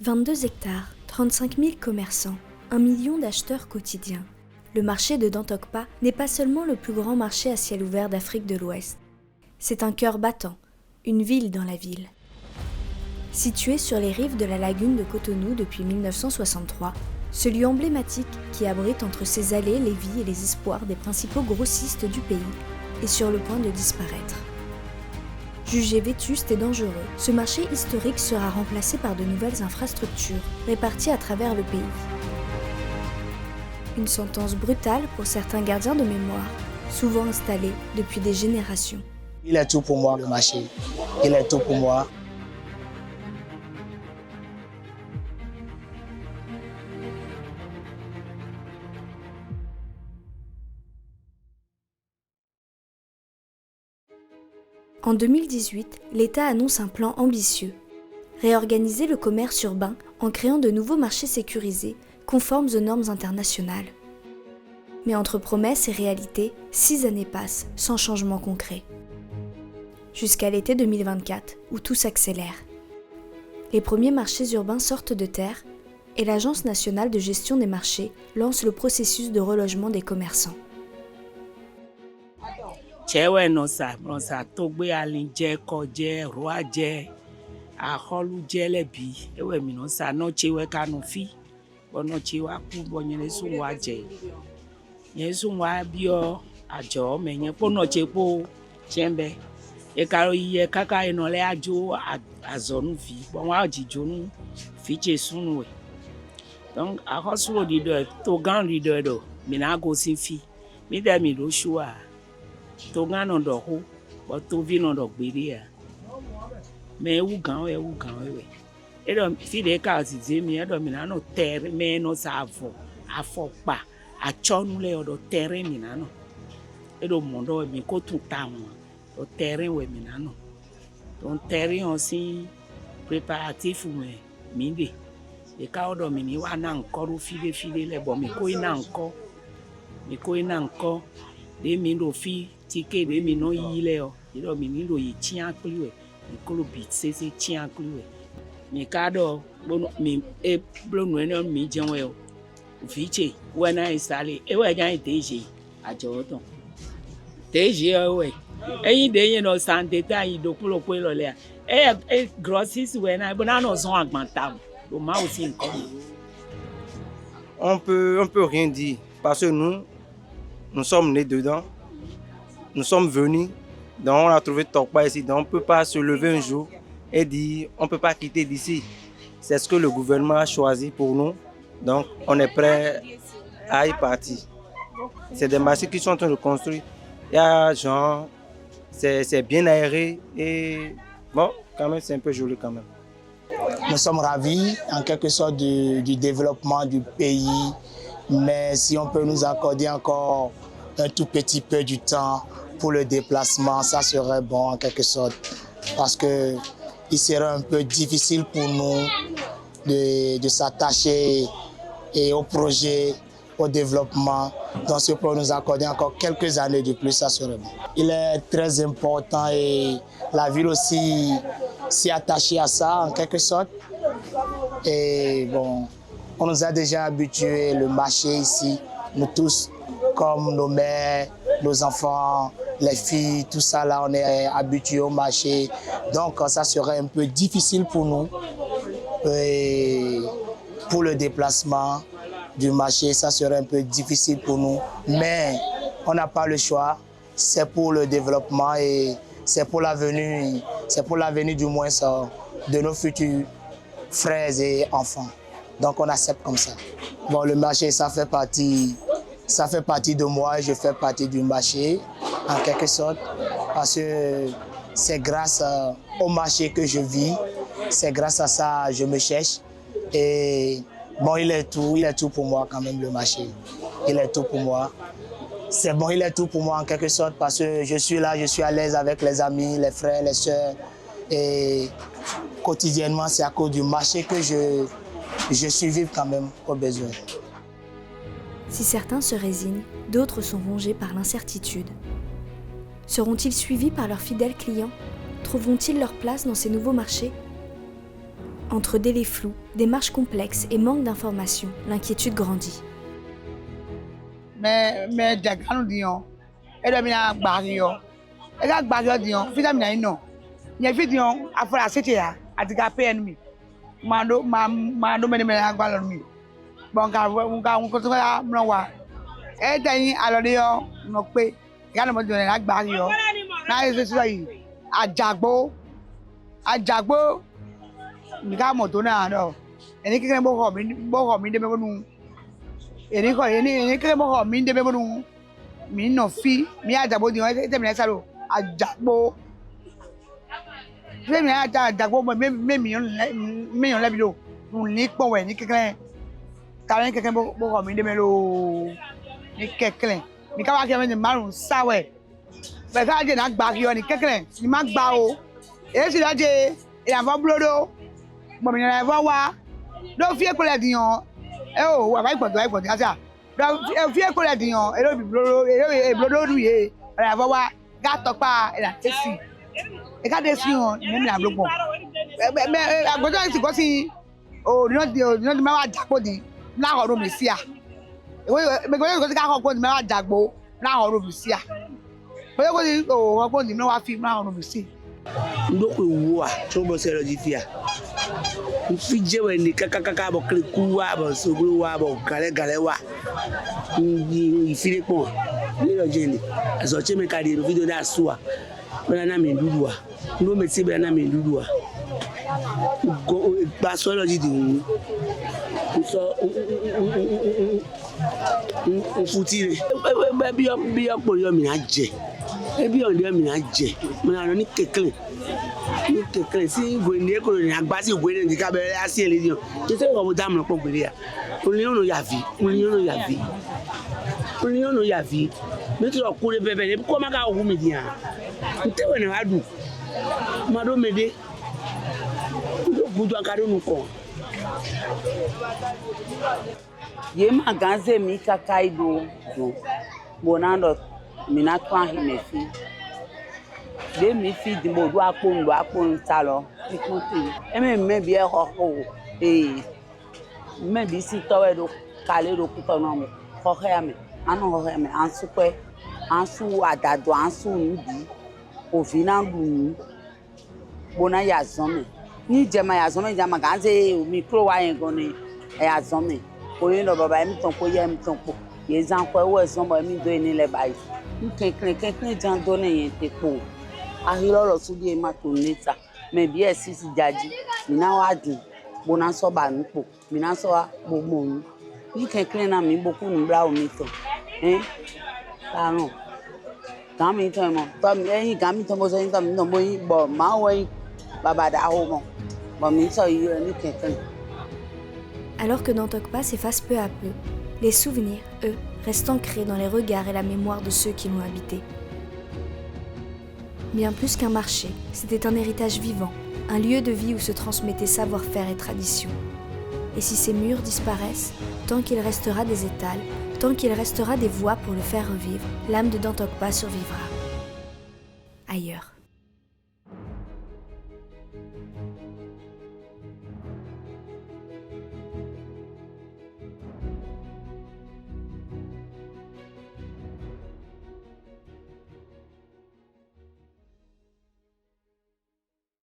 22 hectares, 35 000 commerçants, 1 million d'acheteurs quotidiens. Le marché de Dantokpa n'est pas seulement le plus grand marché à ciel ouvert d'Afrique de l'Ouest. C'est un cœur battant, une ville dans la ville. Situé sur les rives de la lagune de Cotonou depuis 1963, ce lieu emblématique qui abrite entre ses allées les vies et les espoirs des principaux grossistes du pays est sur le point de disparaître. Jugé vétuste et dangereux, ce marché historique sera remplacé par de nouvelles infrastructures réparties à travers le pays. Une sentence brutale pour certains gardiens de mémoire, souvent installés depuis des générations. Il est tout pour moi, le marché. Il est tout pour moi. En 2018, l'État annonce un plan ambitieux. Réorganiser le commerce urbain en créant de nouveaux marchés sécurisés, conformes aux normes internationales. Mais entre promesses et réalité, 6 années passent sans changement concret. Jusqu'à l'été 2024, où tout s'accélère. Les premiers marchés urbains sortent de terre et l'Agence nationale de gestion des marchés lance le processus de relogement des commerçants. Chewe no sa togbe alin je ko je roa je aholu je lebi ewe mi no sa no chewe kanu fi bono chewa ku bonye su wa je yesu wa bio ajo menye po no chepo chembe e karo iye kaka eno le ajo azonu fi bon wa jijonu fi che sunu we donc a hosulo di do to gan di do mi na go sin fi mi de mi lo shuwa to ngano do ho bo to vi no do gbere ya me wu gan we e do fi de ka si ze mi e do mi na no ter me no sa afo pa a chonu le do terrain mi na no e do mondo mi ko tun ta won do terrain we mi na no don terrain on si préparatif mi de e ka do mi ni wa na nko ru fi de le bo mi ko ina nko de mi do fi tike de mi no yile o iro mi ni lo yi tian kliwe mi ko lo bit se tian kliwe mi ka do mi e blonu eno mi jenwe o fiche wena installé e we jan deje ajo ton deje we eyin de yin no santé ta yin do pulo pe lo le e grossis wena bo na no son agbanta lo ma aussi nko. On peut rien dire parce que nous sommes nés dedans. Nous sommes venus, donc on a trouvé Tokpa ici, donc on ne peut pas se lever un jour et dire on ne peut pas quitter d'ici. C'est ce que le gouvernement a choisi pour nous, donc on est prêt à y partir. C'est des marchés qui sont en train de construire. Il y a genre, c'est bien aéré et bon, quand même c'est un peu joli quand même. Nous sommes ravis en quelque sorte du développement du pays, mais si on peut nous accorder encore un tout petit peu du temps pour le déplacement, ça serait bon en quelque sorte, parce que il serait un peu difficile pour nous de s'attacher au projet, au développement. Donc si on peut nous accorder encore quelques années de plus, ça serait bon. Il est très important et la ville aussi s'est attachée à ça en quelque sorte. Et bon, on nous a déjà habitués, le marché ici, nous tous, comme nos mères, nos enfants, les filles, tout ça là, on est habitués au marché. Donc ça serait un peu difficile pour nous. Et pour le déplacement du marché, ça serait un peu difficile pour nous. Mais on n'a pas le choix. C'est pour le développement et c'est pour l'avenir du moins de nos futurs frères et enfants. Donc on accepte comme ça. Bon, le marché, ça fait partie de moi et je fais partie du marché en quelque sorte parce que c'est grâce au marché que je vis, c'est grâce à ça que je me cherche et bon, il est tout pour moi quand même le marché, il est tout pour moi. C'est bon, il est tout pour moi en quelque sorte parce que je suis là, je suis à l'aise avec les amis, les frères, les sœurs et quotidiennement c'est à cause du marché que je survive quand même aux besoins. Si certains se résignent, d'autres sont rongés par l'incertitude. Seront-ils suivis par leurs fidèles clients ? Trouveront-ils leur place dans ces nouveaux marchés ? Entre délais flous, démarches complexes et manque d'informations, l'inquiétude grandit. Mais Diagano Dion, elle a mis un barrio. Elle a un barrio Dion, finalement, non. Il y a Dion, après la cité, à dire PNM. Mando, mais à Gualami. Bon, on continue à me voir. Elle a alors Dion, non, pas. Regarde, moi, donner un barrio. Là, je suis à Jagbo. À Jagbo, je vais me donner un an. Et il y a un bon homme, de me ini kere mo mi de bebo nu mi no fi mi ajagbo di won te mi na saro ajagbo mi ajagbo mi yon lebi do ni pon we ni kekere ta ni kekere bo mi de melo ni kekere mi ka wa ke mi marun sawe be ka je na gba ki yo ni kekere ni ma gba o e si daje e avon blodo mo mi na avon wa do fi ekole di yon oh wa ipo asa fi eko le diyan ero blodo ruye ara wa ga topa era tesi e ka desi on ni mi na blopo me agbojo si go si o no di ma wa jagbo di na horo mi sia me go si ka hoko di ma wa jagbo na horo mi sia go si o hoko di ma wa fi na horo mi si ndoko wo a to bo se lo di fia fi jewe ni kakaka bo kliku wa bo sogro wa bo gale wa ni fire pon ni lo je ni aso che me ka di video da suwa bela na me duduwa ndo me ti bela na me duduwa go ba so lo di di so futire bi o po yo mi na je ebi on de mi na je mo na ni kekele si gwende ko ni agba si gwende ni ka bere asi ele di o se ko mo dam lo po gbere ya o ni ono ya vi mi ti ro kure bebe ni ko ma ka wu mi di ya nte we na adu ma do mede budu akaro nu ko ye ma ganze mi kakai do bonando minatwa himefi de mi fi di mo do apo nsalo ikunti me bi e ho me bi si towe do kale do kutono mo ho he me ansu pe ansu adado ansu nudi ovina lu bona ya zomi ni jema ya zomi jama ganze micro wa yen go ni ya zomi oyin lo baba mi ton ko ye mi ton ko ye zan ko wo so mo mi do ni le bayi nkekere jan do ne yen te po ahiroro su di ma to neta me bi e si jaji mi na wa dun bona so ba nu po mi na so wa gbogbo nu ni kekere na mi boku nu bra o mi to taron gami to mo to mi eyin gami to mo so yin to mi no mo yin bo ma wo yin baba da ho mo bo mi so yi ni kekere. Alors que Dantokpa s'efface peu à peu, les souvenirs, eux, restent ancrés dans les regards et la mémoire de ceux qui l'ont habité. Bien plus qu'un marché, c'était un héritage vivant, un lieu de vie où se transmettaient savoir-faire et tradition. Et si ces murs disparaissent, tant qu'il restera des étals, tant qu'il restera des voix pour le faire revivre, l'âme de Dantokpa survivra. Ailleurs.